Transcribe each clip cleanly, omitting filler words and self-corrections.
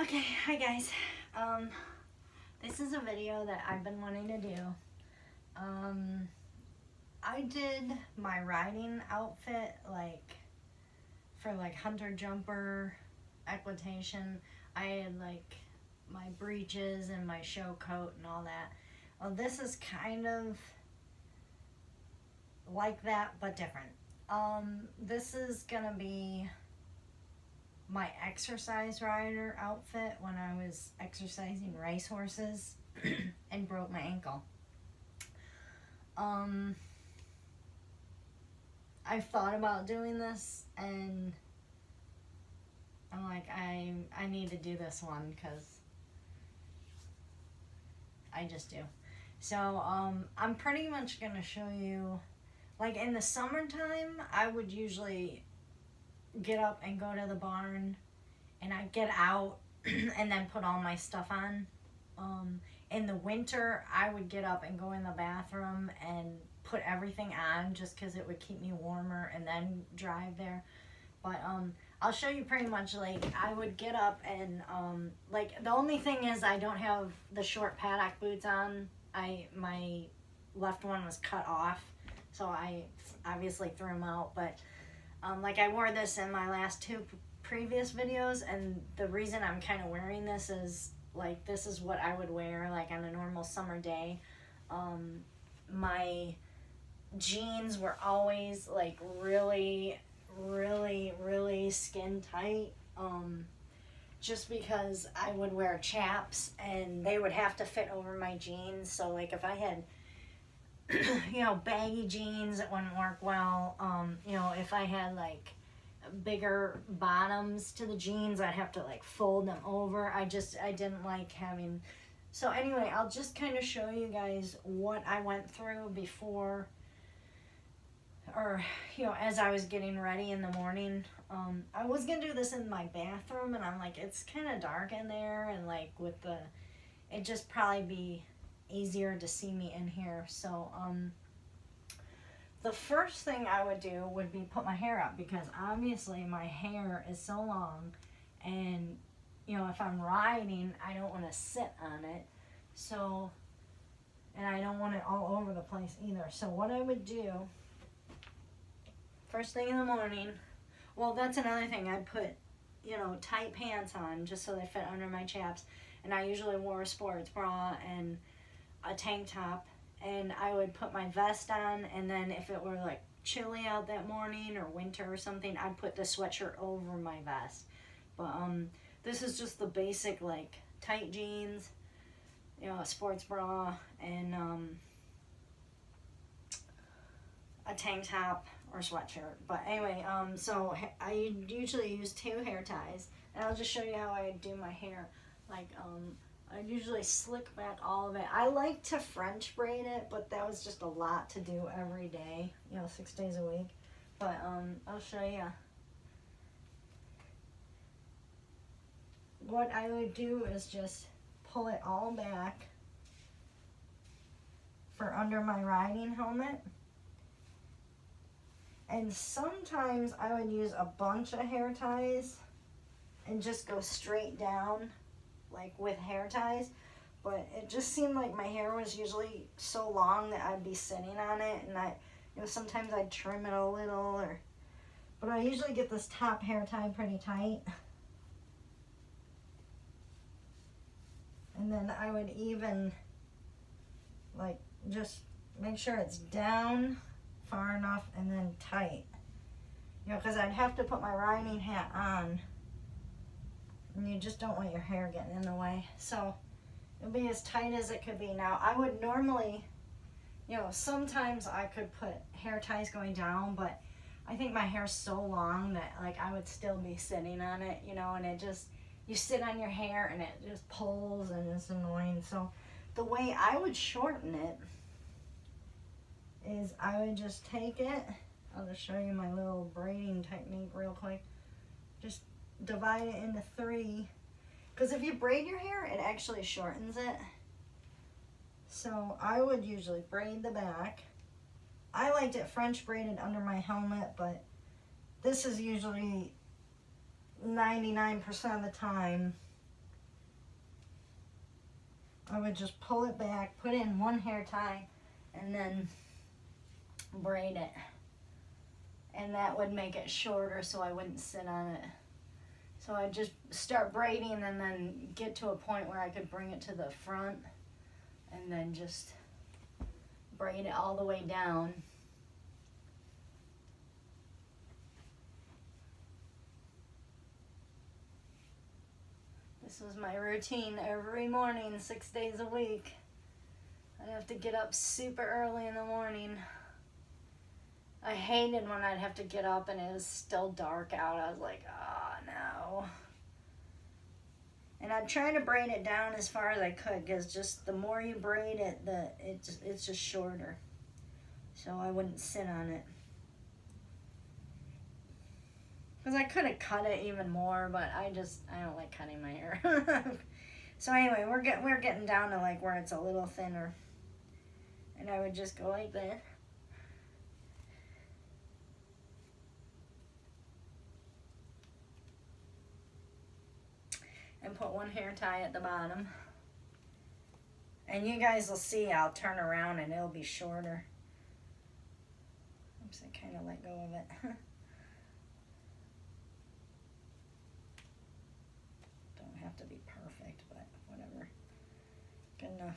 Okay, hi guys. This is a video that I've been wanting to do. Um, I did my riding outfit for hunter jumper equitation. I had my breeches and my show coat and all that. Well, this is kind of like that but different. This is gonna be my exercise rider outfit when I was exercising racehorses and broke my ankle. I've thought about doing this and I'm like, I need to do this one because I just do. So I'm pretty much gonna show you, like in the summertime, I would usually get up and go to the barn and I'd get out and then put all my stuff on. In the winter, I would get up and go in the bathroom and put everything on just because it would keep me warmer and then drive there. But I'll show you pretty much, like, I would get up and the only thing is I don't have the short paddock boots on. My left one was cut off, so I obviously threw them out. But I wore this in my last two previous videos, and the reason I'm kind of wearing this is this is what I would wear on a normal summer day. My jeans were always really skin tight, just because I would wear chaps and they would have to fit over my jeans. So if I had baggy jeans, it wouldn't work well. If I had bigger bottoms to the jeans, I'd have to fold them over. I didn't like having. So anyway, I'll just kind of show you guys what I went through before, or as I was getting ready in the morning. I was gonna do this in my bathroom, and I'm like, it's kind of dark in there, and it'd just probably be easier to see me in here. So the first thing I would do would be put my hair up, because obviously my hair is so long, and if I'm riding, I don't want to sit on it. So, and I don't want it all over the place either. So what I would do first thing in the morning, well, that's another thing, I'd put tight pants on just so they fit under my chaps, and I usually wore a sports bra and a tank top, and I would put my vest on, and then if it were chilly out that morning or winter or something, I'd put the sweatshirt over my vest. But this is just the basic tight jeans, a sports bra, and a tank top or sweatshirt. But anyway, so I usually use 2 hair ties, and I'll just show you how I do my hair. I usually slick back all of it. I like to French braid it, but that was just a lot to do every day, 6 days a week. But I'll show you. What I would do is just pull it all back for under my riding helmet. And sometimes I would use a bunch of hair ties and just go straight down with hair ties, but it just seemed like my hair was usually so long that I'd be sitting on it, and sometimes I'd trim it a little, but I usually get this top hair tie pretty tight, and then I would even just make sure it's down far enough and then tight, because I'd have to put my riding hat on, and you just don't want your hair getting in the way. So it'll be as tight as it could be. Now, I would normally, sometimes I could put hair ties going down, but I think my hair's so long that I would still be sitting on it, and it just, you sit on your hair and it just pulls and it's annoying. So the way I would shorten it is I would just take it, I'll just show you my little braiding technique real quick. Just divide it into 3, because if you braid your hair, it actually shortens it. So I would usually braid the back. I liked it French braided under my helmet, but this is usually 99% of the time I would just pull it back, put it in one hair tie, and then braid it. And that would make it shorter so I wouldn't sit on it. So I'd just start braiding and then get to a point where I could bring it to the front and then just braid it all the way down. This was my routine every morning, 6 days a week. I'd have to get up super early in the morning. I hated when I'd have to get up and it was still dark out. I was like, oh no. And I'd try to braid it down as far as I could, because just the more you braid it, it's just shorter. So I wouldn't sit on it. Because I could have cut it even more, but I don't like cutting my hair. So anyway, we're getting down to like where it's a little thinner. And I would just go like that. And put one hair tie at the bottom. And you guys will see I'll turn around and it'll be shorter. Oops, I kind of let go of it. Don't have to be perfect, but whatever. Good enough.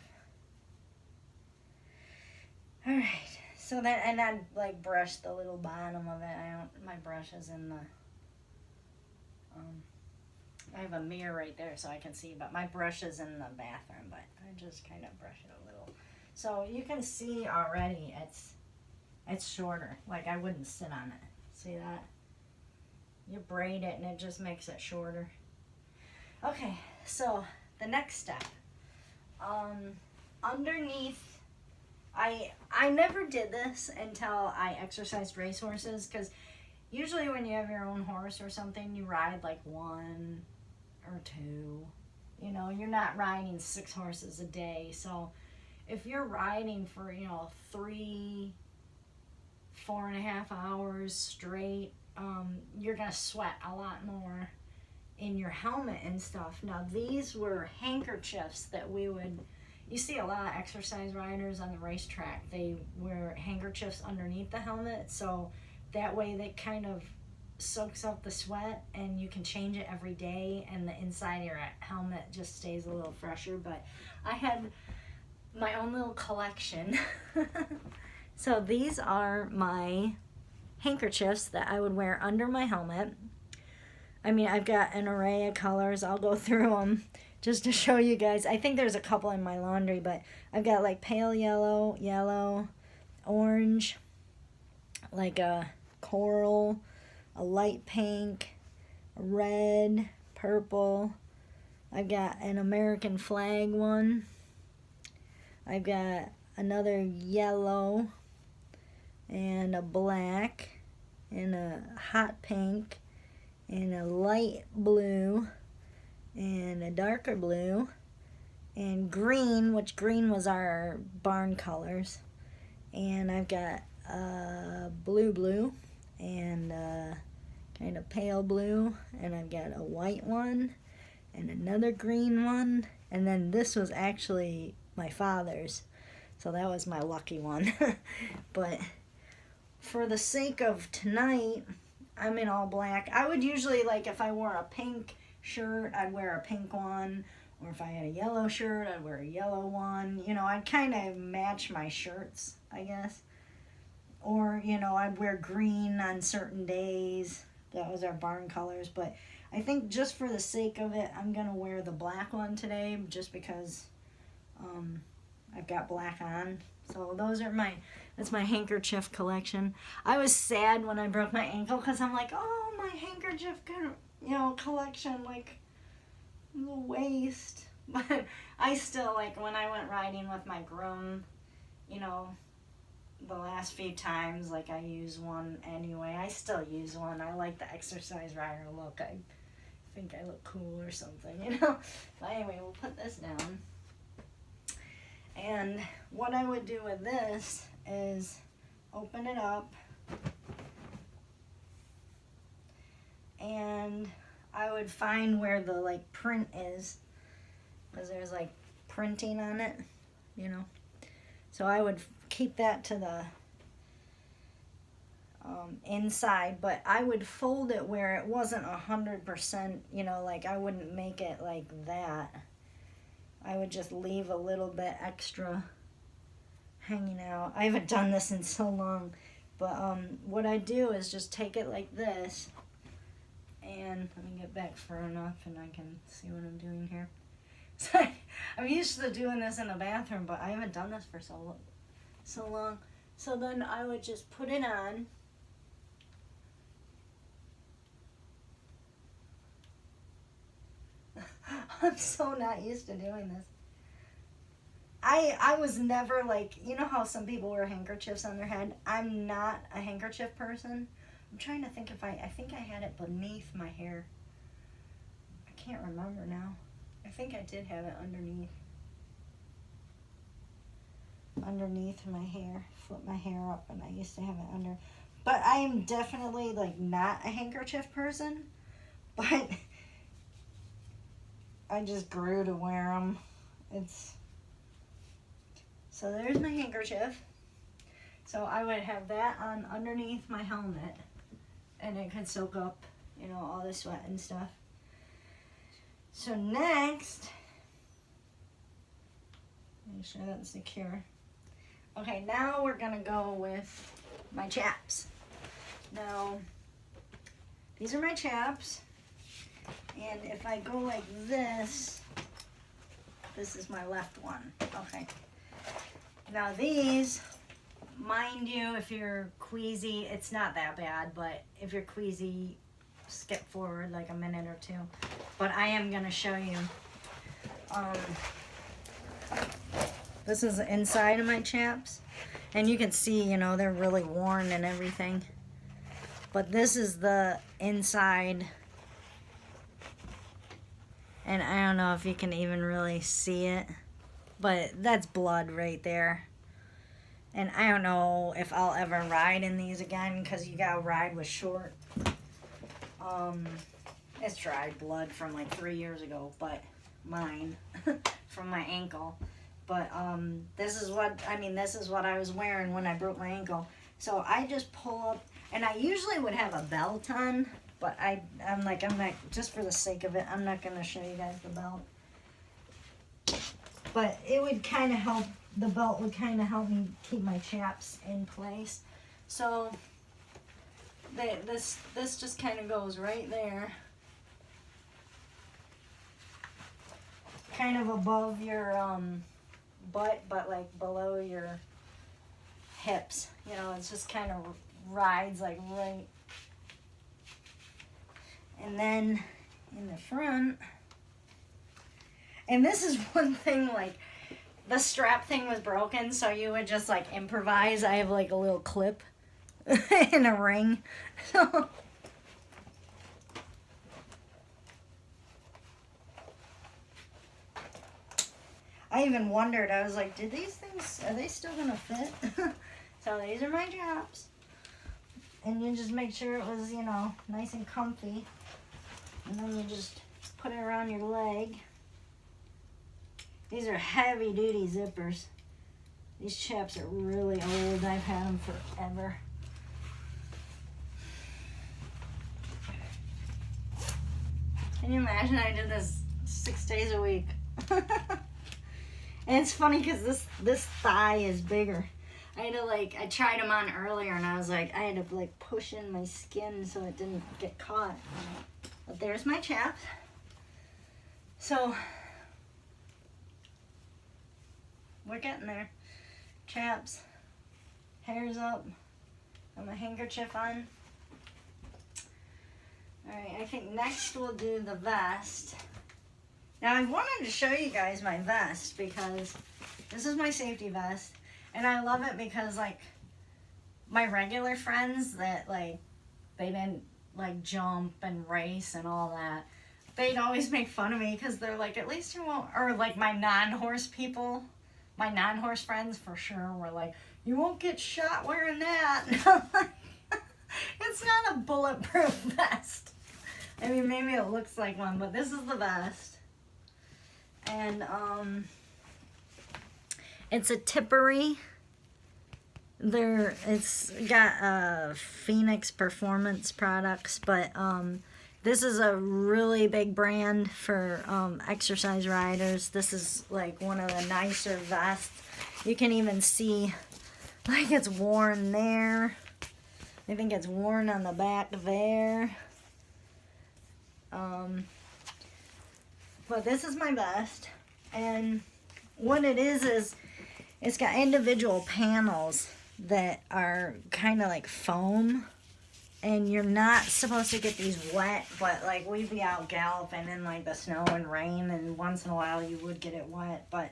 Alright, so then, and I'd like brush the little bottom of it. My brush is in the, I have a mirror right there so I can see, but my brush is in the bathroom, but I just kind of brush it a little. So you can see already it's shorter. Like I wouldn't sit on it. See that? You braid it and it just makes it shorter. Okay, so the next step. Underneath, I never did this until I exercised racehorses, because usually when you have your own horse or something, you ride like one or two. You know, you're not riding 6 horses a day. So if you're riding for, 3, 4.5 hours straight, you're going to sweat a lot more in your helmet and stuff. Now, these were handkerchiefs that you see a lot of exercise riders on the racetrack. They wear handkerchiefs underneath the helmet, so that way they kind of soaks up the sweat, and you can change it every day, and the inside of your helmet just stays a little fresher. But I had my own little collection. So these are my handkerchiefs that I would wear under my helmet. I mean, I've got an array of colors. I'll go through them just to show you guys. I think there's a couple in my laundry, but I've got like pale yellow, orange, like a coral, a light pink, red, purple. I've got an American flag one. I've got another yellow and a black and a hot pink and a light blue and a darker blue and green, which green was our barn colors. And I've got blue and kind of pale blue, and I've got a white one and another green one, and then this was actually my father's, so that was my lucky one. But for the sake of tonight, I'm in all black. I would usually, like, if I wore a pink shirt, I'd wear a pink one, or if I had a yellow shirt, I'd wear a yellow one. I'd kind of match my shirts, I guess. Or, I'd wear green on certain days. That was our barn colors. But I think just for the sake of it, I'm going to wear the black one today, just because I've got black on. So that's my handkerchief collection. I was sad when I broke my ankle, because I'm like, oh, my handkerchief collection, like, the waste. But I still, like, when I went riding with my groom, the last few times, like, I use one anyway. I still use one. I like the exercise rider look. I think I look cool or something, But anyway, we'll put this down. And what I would do with this is open it up, and I would find where the, like, print is, because there's, like, printing on it, you know. So I would keep that to the inside, but I would fold it where it wasn't 100%, you know, like I wouldn't make it like that. I would just leave a little bit extra hanging out. I haven't done this in so long, but what I do is just take it like this, and let me get back far enough and I can see what I'm doing here. So I'm used to doing this in the bathroom, but I haven't done this for so long. So then I would just put it on. I'm so not used to doing this. I was never like, you know how some people wear handkerchiefs on their head? I'm not a handkerchief person. I'm trying to think if I think I had it beneath my hair. I can't remember now. I think I did have it underneath my hair. Flip my hair up, and I used to have it under. But I am definitely like not a handkerchief person. But I just grew to wear them. So there's my handkerchief. So I would have that on underneath my helmet, and it could soak up, you know, all the sweat and stuff. So next, make sure that's secure. Okay, now we're gonna go with my chaps. Now, these are my chaps, and if I go like this is my left one. Okay. Now these, mind you, if you're queasy, it's not that bad, but if you're queasy, skip forward like a minute or two. But I am gonna show you. This is the inside of my chaps, and you can see, you know, they're really worn and everything. But this is the inside, and I don't know if you can even really see it, but that's blood right there. And I don't know if I'll ever ride in these again, because you gotta ride with short. It's dried blood from like 3 years ago, but mine from my ankle. But this is what I was wearing when I broke my ankle. So I just pull up, and I usually would have a belt on, but I'm not, just for the sake of it, I'm not gonna show you guys the belt. But it would kind of help, the belt would kind of help me keep my chaps in place. So this just kind of goes right there, kind of above your butt, but like below your hips. You know, it's just kind of rides like right. And then in the front, and this is one thing, like the strap thing was broken, so you would just like improvise. I have like a little clip and a ring. So I even wondered, I was like, did these things, are they still gonna fit? So these are my chaps. And you just make sure it was, you know, nice and comfy. And then you just put it around your leg. These are heavy duty zippers. These chaps are really old. I've had them forever. Can you imagine I did this 6 days a week? And it's funny because this thigh is bigger. I had to I tried them on earlier, and I was like, I had to like push in my skin so it didn't get caught. But there's my chaps. So we're getting there. Chaps, hair's up, got my handkerchief on. Alright, I think next we'll do the vest. Now I wanted to show you guys my vest because this is my safety vest. And I love it because like my regular friends that like, they didn't like jump and race and all that, they'd always make fun of me because they're like, at least you won't, or like my non-horse people, my non-horse friends for sure were like, you won't get shot wearing that. It's not a bulletproof vest. I mean, maybe it looks like one, but this is the vest. And It's a Tippery. It's got Phoenix Performance products, but this is a really big brand for exercise riders. This is like one of the nicer vests. You can even see like it's worn there. I think it's worn on the back there. But this is my vest, and what it is it's got individual panels that are kind of like foam, and you're not supposed to get these wet, but like we'd be out galloping in like the snow and rain, and once in a while you would get it wet, but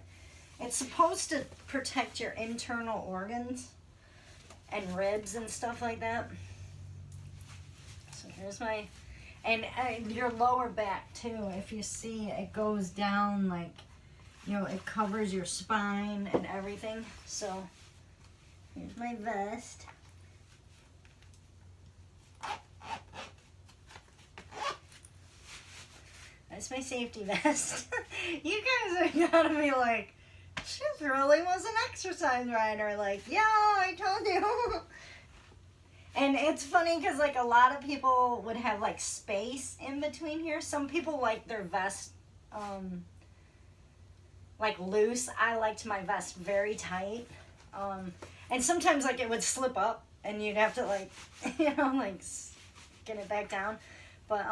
it's supposed to protect your internal organs and ribs and stuff like that. So here's my, and your lower back too, if you see, it goes down like, you know, it covers your spine and everything. So here's my vest. That's my safety vest. You guys are gonna be like, she really was an exercise rider. Like, yeah, I told you. And it's funny because like a lot of people would have like space in between here. Some people like their vest like loose. I liked my vest very tight. And sometimes like it would slip up and you'd have to like, you know, like get it back down. But,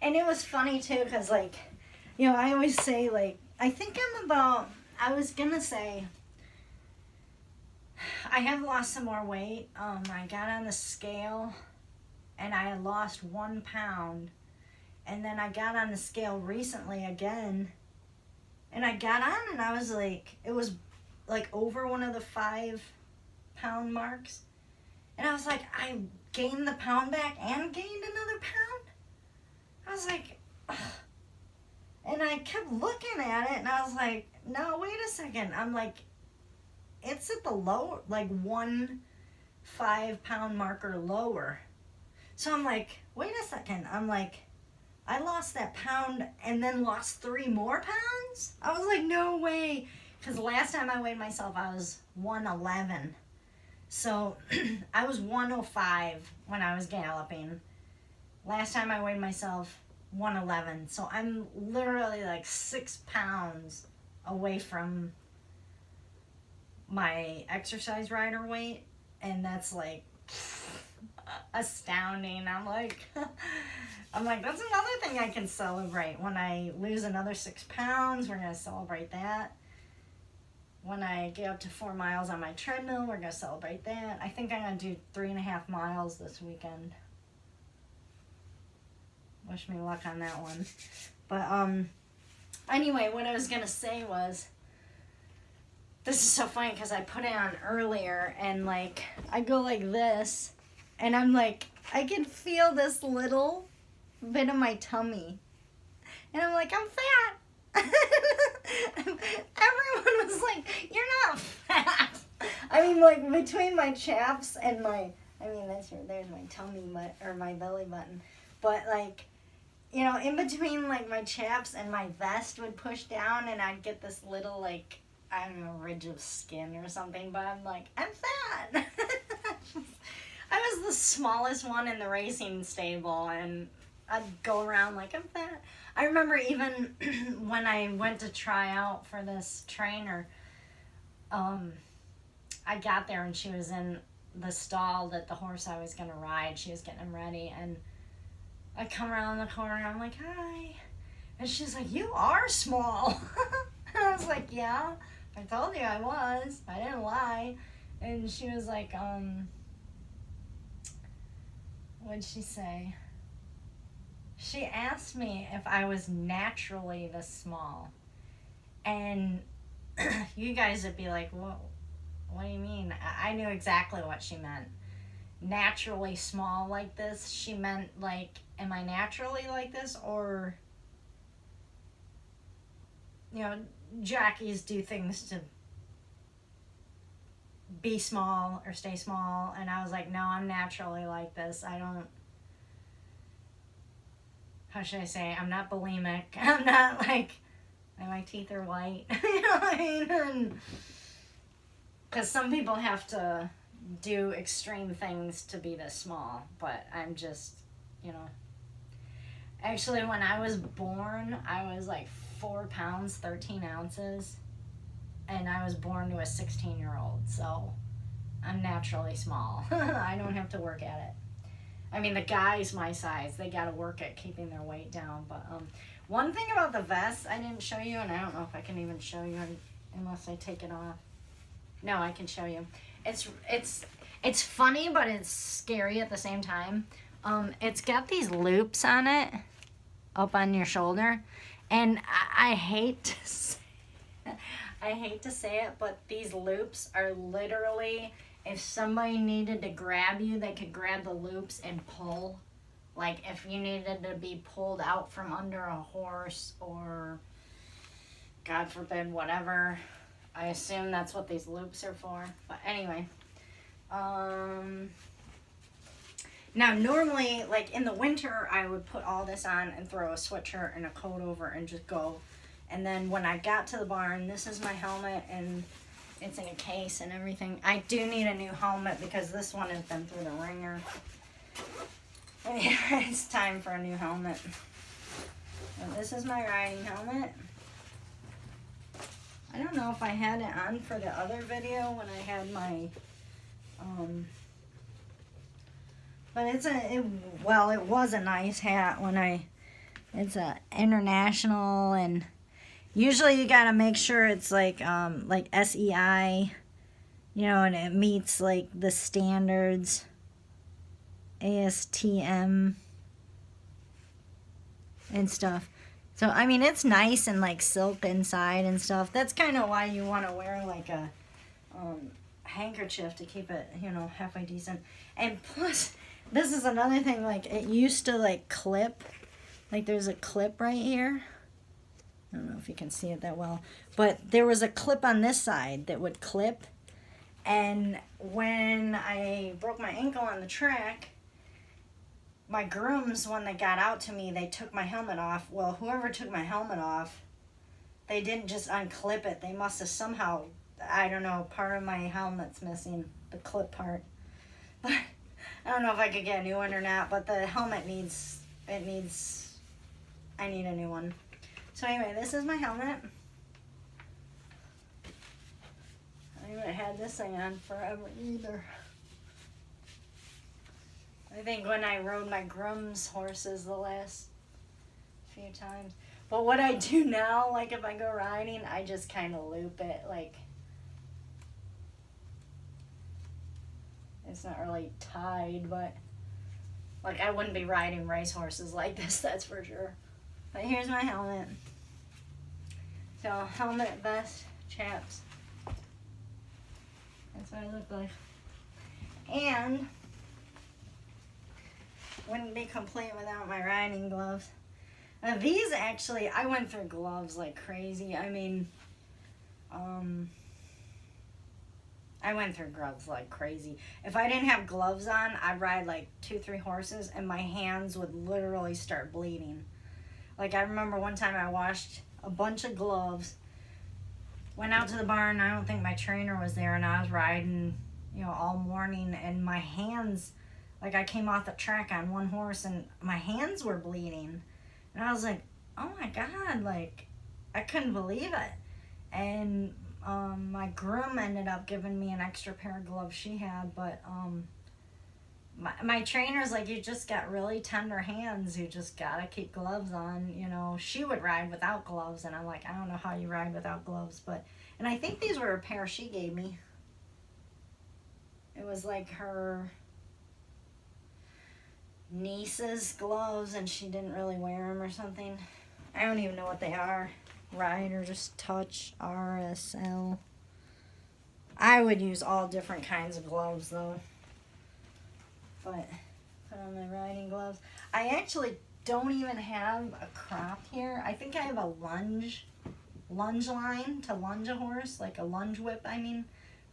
and it was funny too, because like, you know, I always say like, I think I was gonna say, I have lost some more weight. I got on the scale and I had lost 1 pound, and then I got on the scale recently again, and I got on and I was like, it was like over one of the 5 pound marks, and I was like, I gained the pound back and gained another pound. I was like, ugh. And I kept looking at it and I was like, no, wait a second. I'm like, it's at the lower, like 1 5 pound marker lower. So I'm like, wait a second. I'm like, I lost that pound and then lost 3 more pounds? I was like, no way. Because last time I weighed myself, I was 111. So I was 105 when I was galloping. Last time I weighed myself, 111. So I'm literally like 6 pounds away from my exercise rider weight. And that's like astounding. I'm like, that's another thing I can celebrate. When I lose another 6 pounds, we're going to celebrate that. When I get up to 4 miles on my treadmill, we're going to celebrate that. I think I'm going to do 3.5 miles this weekend. Wish me luck on that one. But anyway, what I was going to say was, this is so funny because I put it on earlier and like I go like this and I'm like, I can feel this little bit of my tummy. And I'm like, I'm fat. Everyone was like, you're not fat. I mean, like between my chaps and my, there's my tummy or my belly button. But like, you know, in between like my chaps and my vest would push down and I'd get this little like, I don't know, ridge of skin or something, but I'm like, I'm fat. I was the smallest one in the racing stable, and I'd go around like, I'm fat. I remember even when I went to try out for this trainer, I got there and she was in the stall that the horse I was going to ride. She was getting him ready, and I come around the corner and I'm like, hi. And she's like, you are small. And I was like, yeah. I told you I was. I didn't lie. And she was like, what'd she say? She asked me if I was naturally this small. And you guys would be like, what do you mean? I knew exactly what she meant. Naturally small like this. She meant like, am I naturally like this? Or, you know, jockeys do things to be small or stay small, and I was like, no, I'm naturally like this. I don't, how should I say, I'm not bulimic. I'm not like, my teeth are white. You know what I mean? And Because some people have to do extreme things to be this small, but I'm just, you know. Actually, when I was born, I was like 4 pounds, 13 ounces. And I was born to a 16-year-old, so I'm naturally small. I don't have to work at it. I mean, the guys my size, they got to work at keeping their weight down. But one thing about the vest I didn't show you, and I don't know if I can even show you unless I take it off. No, I can show you. It's funny, but it's scary at the same time. It's got these loops on it, up on your shoulder, and I hate to say, I hate to say it, but these loops are literally, if somebody needed to grab you, they could grab the loops and pull. Like if you needed to be pulled out from under a horse or, God forbid, whatever. I assume that's what these loops are for. But anyway. Now normally, like in the winter, I would put all this on and throw a sweatshirt and a coat over and just go. And then when I got to the barn, this is my helmet and it's in a case and everything. I do need a new helmet because this one has been through the ringer. And yeah, it's time for a new helmet. And this is my riding helmet. I don't know if I had it on for the other video when I had my, but it was a nice hat when it's a international, and usually you gotta make sure it's like SEI, you know, and it meets like the standards, ASTM and stuff. So, I mean, it's nice and like silk inside and stuff. That's kind of why you want to wear like a handkerchief to keep it, you know, halfway decent. And plus, this is another thing, like it used to like clip, like there's a clip right here. I don't know if you can see it that well, but there was a clip on this side that would clip. And when I broke my ankle on the track, my grooms, when they got out to me, they took my helmet off. Well, whoever took my helmet off, they didn't just unclip it. They must have somehow, I don't know, part of my helmet's missing, the clip part. But I don't know if I could get a new one or not, but the helmet I need a new one. So anyway, this is my helmet. I haven't had this thing on forever either. I think when I rode my grooms horses the last few times. But what I do now, like if I go riding, I just kind of loop it. Like, it's not really tied, but like I wouldn't be riding race horses like this, that's for sure. But here's my helmet. So helmet, vest, chaps. That's what I look like. And wouldn't be complete without my riding gloves. These actually, I went through gloves like crazy. I mean, I went through gloves like crazy. If I didn't have gloves on, I'd ride like 2-3 horses and my hands would literally start bleeding. Like I remember one time I washed a bunch of gloves, went out to the barn, I don't think my trainer was there, and I was riding, you know, all morning, and my hands, like I came off the track on one horse and my hands were bleeding. And I was like, oh my God, like I couldn't believe it. And my groom ended up giving me an extra pair of gloves she had, but my trainer's like, you just got really tender hands, you just gotta keep gloves on, you know. She would ride without gloves, and I'm like, I don't know how you ride without gloves, but, and I think these were a pair she gave me. It was like her niece's gloves, and she didn't really wear them or something. I don't even know what they are. Ride or just touch, RSL. I would use all different kinds of gloves though. But put on my riding gloves. I actually don't even have a crop here. I think I have a lunge line to lunge a horse, like a lunge whip, I mean.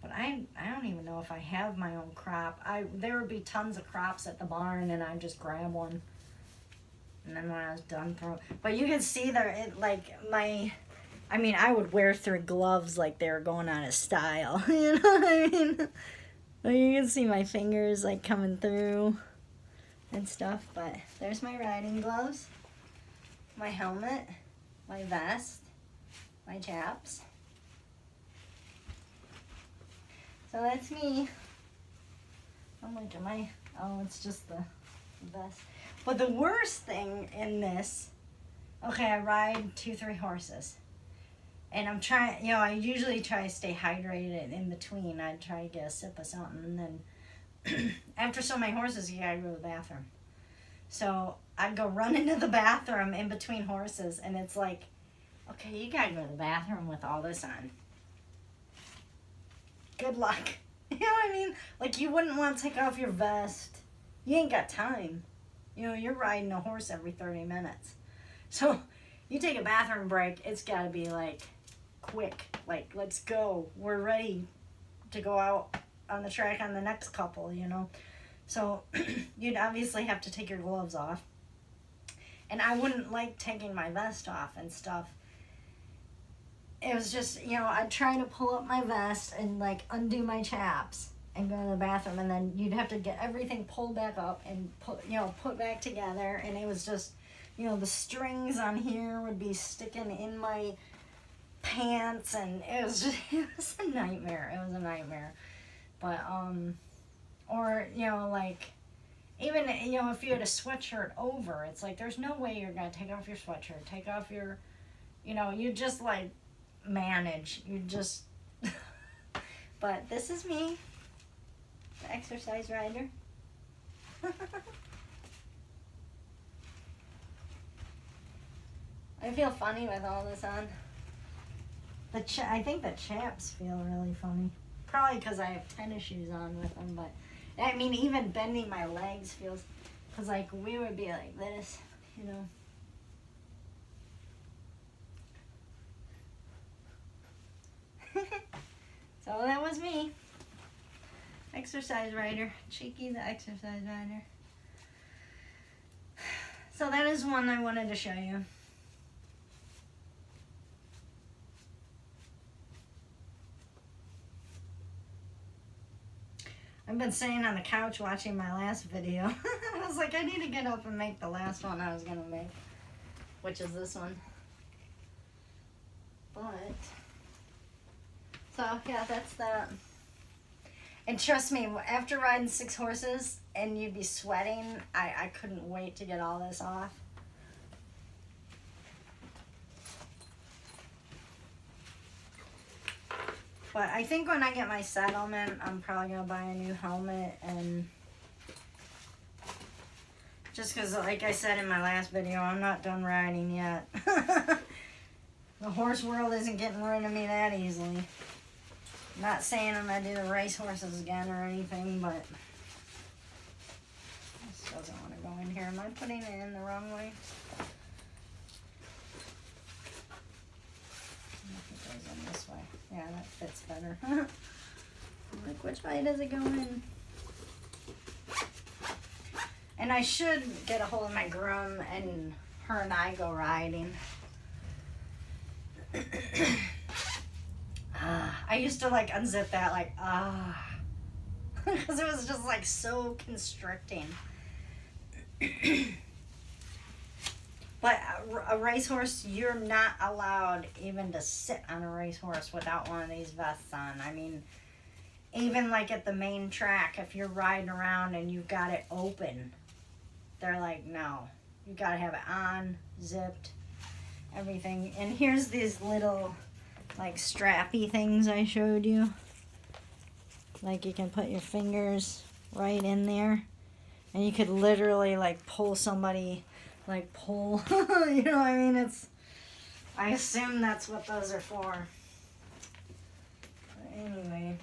But I don't even know if I have my own crop. There would be tons of crops at the barn, and I'd just grab one. And then when I was done throwing, but you can see there, it like my I mean, I would wear through gloves like they were going out of style. You know what I mean? Like, you can see my fingers like coming through and stuff. But there's my riding gloves, my helmet, my vest, my chaps. So that's me. How much am I? Oh, it's just the vest. But the worst thing in this, okay, I ride 2-3 horses. And I'm trying, you know, I usually try to stay hydrated in between. I try to get a sip of something. And then after so many horses, you gotta go to the bathroom. So I'd go run into the bathroom in between horses. And it's like, okay, you gotta go to the bathroom with all this on. Good luck. You know what I mean? Like, you wouldn't want to take off your vest. You ain't got time. You know, you're riding a horse every 30 minutes. So you take a bathroom break, it's got to be like quick. Like, let's go. We're ready to go out on the track on the next couple, you know. So you'd obviously have to take your gloves off. And I wouldn't like taking my vest off and stuff. It was just, you know, I'd try to pull up my vest and like undo my chaps and go to the bathroom, and then you'd have to get everything pulled back up and put back together. And it was just, you know, the strings on here would be sticking in my pants, and it was a nightmare. It was a nightmare. But or, you know, like, even, you know, if you had a sweatshirt over, it's like there's no way you're gonna take off your sweatshirt, take off your, you know, you just like manage. You just but this is me, the exercise rider. I feel funny with all this on. I think the chaps feel really funny. Probably because I have tennis shoes on with them, but I mean, even bending my legs feels, because like we would be like this, you know. So that was me. Exercise rider. Cheeky the exercise rider. So that is one I wanted to show you. I've been sitting on the couch watching my last video. I was like, I need to get up and make the last one I was going to make, which is this one. But, so yeah, that's that. And trust me, after riding 6 horses and you'd be sweating, I couldn't wait to get all this off. But I think when I get my settlement, I'm probably going to buy a new helmet. And just because, like I said in my last video, I'm not done riding yet. The horse world isn't getting rid of me that easily. I'm not saying I'm going to do the race horses again or anything, but this doesn't want to go in here. Am I putting it in the wrong way? This way. Yeah, that fits better. Like, which way does it go in? And I should get a hold of my groom and her and I go riding. I used to like unzip that like because it was just like so constricting. But a racehorse, you're not allowed even to sit on a racehorse without one of these vests on. I mean, even like at the main track, if you're riding around and you've got it open, they're like, no, you gotta have it on, zipped, everything. And here's these little like strappy things I showed you. Like, you can put your fingers right in there, and you could literally like pull somebody. Like pull, you know what I mean? I assume that's what those are for. But anyway.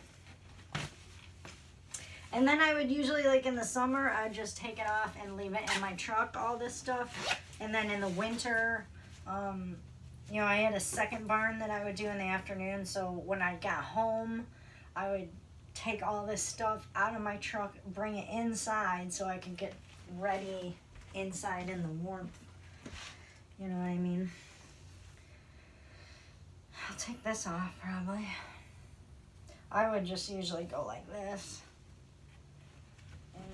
And then I would usually, like in the summer, I'd just take it off and leave it in my truck, all this stuff. And then in the winter, you know, I had a second barn that I would do in the afternoon. So when I got home, I would take all this stuff out of my truck, bring it inside so I could get ready inside in the warmth. You know what I mean? take this off probably. I would just usually go like this. And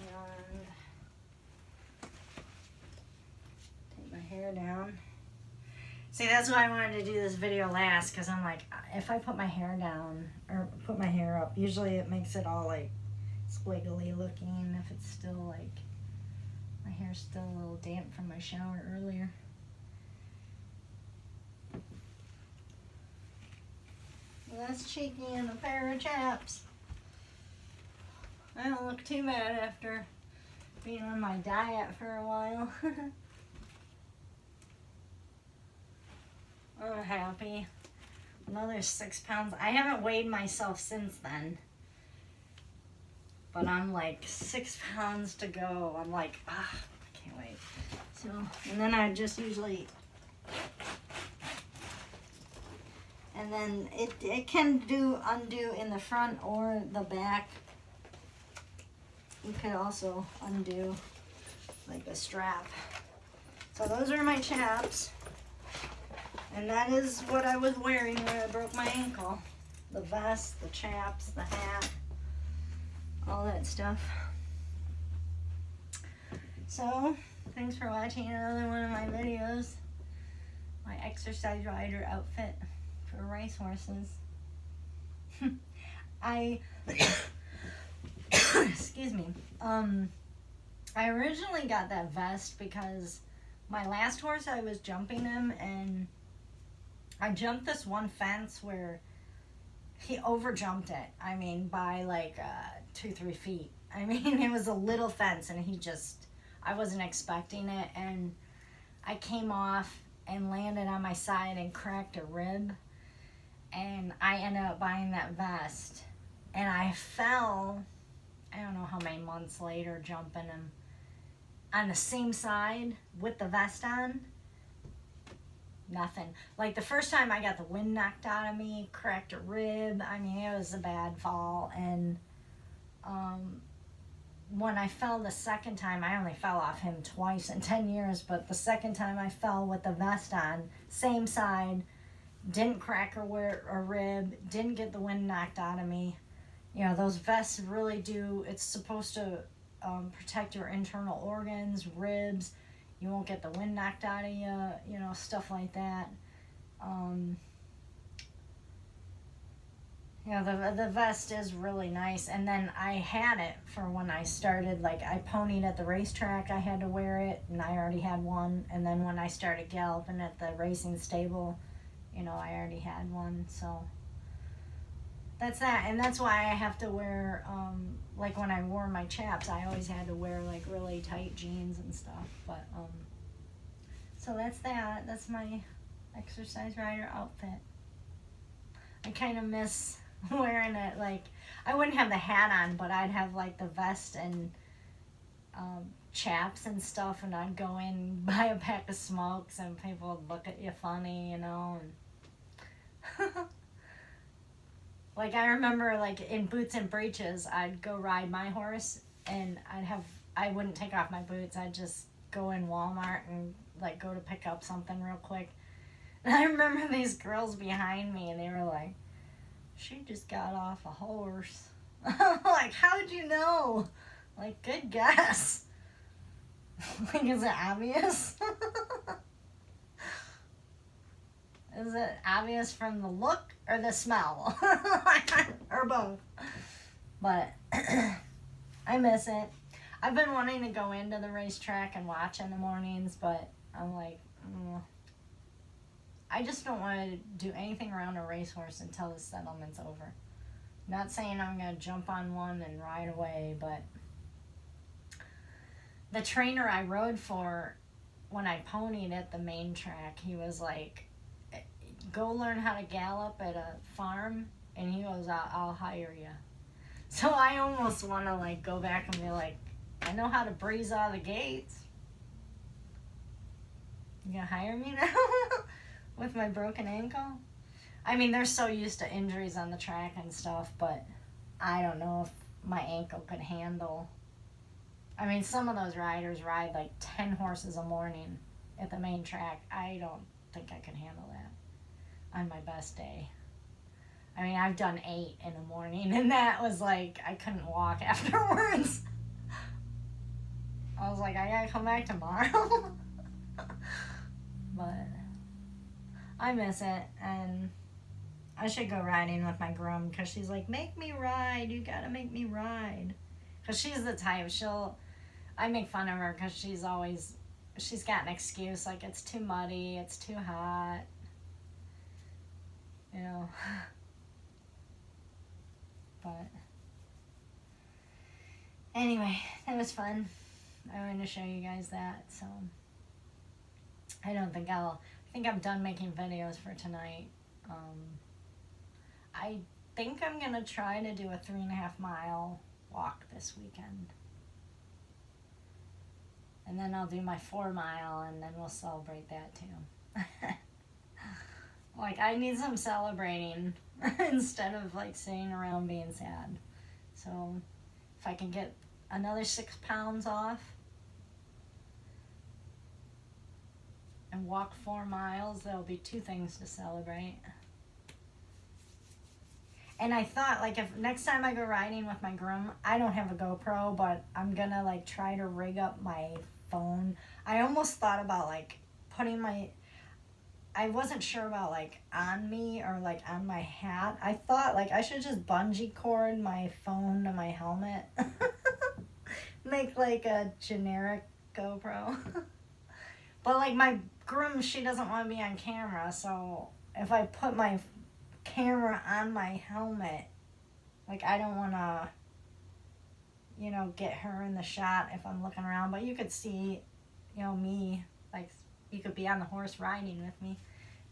take my hair down. See, that's why I wanted to do this video last, because I'm like, if I put my hair down, or put my hair up, usually it makes it all like squiggly looking if it's still like, my hair's still a little damp from my shower earlier. Well, that's Cheeky and a pair of chaps. I don't look too bad after being on my diet for a while. I'm happy. Another 6 pounds. I haven't weighed myself since then. But I'm like 6 pounds to go. I'm like, I can't wait. So, and then I just usually, and then it can undo in the front or the back. You could also undo like the strap. So those are my chaps. And that is what I was wearing when I broke my ankle. The vest, the chaps, the hat, all that stuff. So, thanks for watching another one of my videos. My exercise rider outfit for racehorses. Excuse me. I originally got that vest because my last horse I was jumping him, and I jumped this one fence where he overjumped it. I mean, by like 2-3 feet. I mean, it was a little fence, and I wasn't expecting it, and I came off and landed on my side and cracked a rib, and I ended up buying that vest, and I fell, I don't know how many months later, jumping him on the same side with the vest on. Nothing. Like the first time I got the wind knocked out of me, cracked a rib. I mean, it was a bad fall. And when I fell the second time, I only fell off him twice in 10 years, but the second time I fell with the vest on, same side, didn't crack a rib, didn't get the wind knocked out of me. You know, those vests really do, it's supposed to protect your internal organs, ribs. You won't get the wind knocked out of you, you know, stuff like that. You know, the vest is really nice. And then I had it for when I started, like I ponied at the racetrack, I had to wear it, and I already had one. And then when I started galloping at the racing stable, you know, I already had one. So that's that. And that's why I have to wear, like when I wore my chaps, I always had to wear like really tight jeans and stuff. But, so that's that. That's my exercise rider outfit. I kind of miss wearing it. Like, I wouldn't have the hat on, but I'd have like the vest and chaps and stuff, and I'd go in, buy a pack of smokes, and people would look at you funny, you know. And like I remember, like in Boots and Breeches, I'd go ride my horse, and I wouldn't take off my boots. I'd just go in Walmart and like go to pick up something real quick. And I remember these girls behind me, and they were like, "She just got off a horse." Like, how'd you know? Like, good guess. Like, is it obvious? Is it obvious from the look or the smell? Or both. But I miss it. I've been wanting to go into the racetrack and watch in the mornings, but I'm like, I just don't want to do anything around a racehorse until the settlement's over. Not saying I'm going to jump on one and ride away, but the trainer I rode for when I ponied at the main track, he was like, go learn how to gallop at a farm, and he goes, I'll hire you. So I almost want to like go back and be like, I know how to breeze out of the gates. You gonna hire me now? With my broken ankle? I mean, they're so used to injuries on the track and stuff, but I don't know if my ankle could handle. I mean, some of those riders ride like 10 horses a morning at the main track. I don't think I can handle that on my best day. I mean, I've done 8 in the morning, and that was like, I couldn't walk afterwards. I was like, I gotta come back tomorrow. But I miss it, and I should go riding with my groom, because she's like, make me ride, you gotta make me ride. Because she's the type, I make fun of her because she's got an excuse, like it's too muddy, it's too hot, you know. But anyway, it was fun. I wanted to show you guys that, so I think I'm done making videos for tonight. I think I'm gonna try to do a 3.5 mile walk this weekend. And then I'll do my 4 mile, and then we'll celebrate that too. Like, I need some celebrating instead of like sitting around being sad. So if I can get another 6 pounds off and walk 4 miles, there'll be 2 things to celebrate. And I thought, like, if next time I go riding with my groom, I don't have a GoPro, but I'm gonna like try to rig up my phone. I almost thought about like putting I wasn't sure about like on me or like on my hat. I thought like I should just bungee cord my phone to my helmet. Make like a generic GoPro. But like my groom, she doesn't want to be on camera, so if I put my camera on my helmet, like I don't want to, you know, get her in the shot if I'm looking around, but you could see, you know, me, like you could be on the horse riding with me,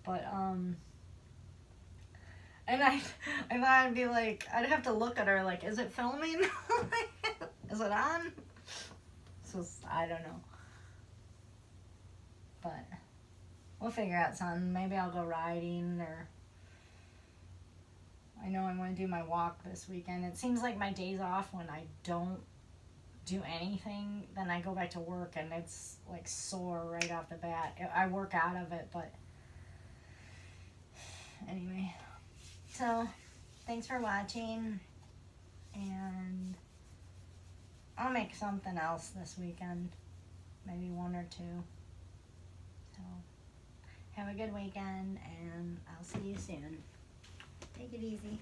but and I thought I'd be like, I'd have to look at her like, is it filming? Is it on? So I don't know, but we'll figure out something. Maybe I'll go riding, or I know I'm going to do my walk this weekend. It seems like my days off, when I don't do anything, then I go back to work and it's like sore right off the bat. I work out of it, but anyway. So, thanks for watching, and I'll make something else this weekend. Maybe 1 or 2. So, have a good weekend, and I'll see you soon. Take it easy.